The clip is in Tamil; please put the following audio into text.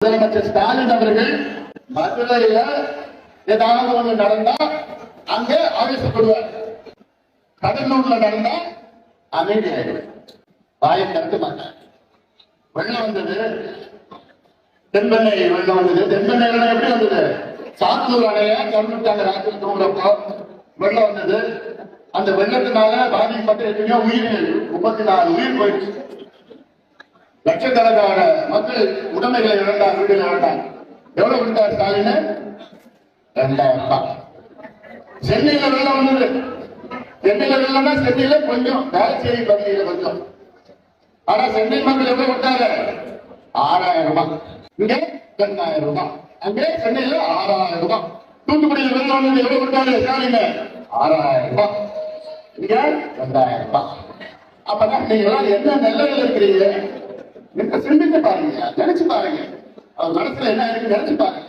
முதலமைச்சர் ஸ்டாலின் அவர்கள் மதுரையில ஏதாவது ஒண்ணு நடந்தா அங்க ஆவேசப்படுவார். கடலூர்ல நடந்தா அமைதியாயிடுவார், வாயை திறக்க மாட்டார். வெள்ளம் வந்தது, தென்பெண்ணை வெள்ளம் வந்தது. தென்பெண்ணை வெள்ளம் எப்படி வந்தது? சாத்தூர் அணைய திறந்துட்டாங்க. ராத்திரி தூங்குறப்போ வெள்ளம் வந்தது. அந்த வெள்ளத்தினால பாதிக்கப்பட்ட எத்தனையோ உயிர்கள், 34 உயிர் போயிடுச்சு. லட்சக்கணக்கான மக்கள் உடைமைகளை இழந்தார், வீடுகளை இழந்தார். எவ்வளவு கொடுத்தார் ஸ்டாலின்? 2000 ரூபாய். சென்னையில வெள்ளம் வந்தது. சென்னையில வெள்ளம்னா சென்னையில கொஞ்சம், வேளச்சேரி பகுதியில கொஞ்சம். ஆனா சென்னை மக்கள் எவ்வளவு கொடுத்தாங்க? 6000 ரூபாய். இங்க 2000 ரூபாய். அங்கே சென்னையில 6000 ரூபாய். தூத்துக்குடியில் வெள்ளம் வந்தது, எவ்வளவு கொடுத்தாங்க ஸ்டாலின்? 6000 ரூபாய். இங்க 2000 ரூபாய். அப்பதான் நீங்க என்ன நிலையில இருக்கிறீங்க? சிந்திச்சு பாருங்க, நினைச்சு பாருங்க. அவர் மனசுல என்ன இருக்கு நினைச்சு பாருங்க.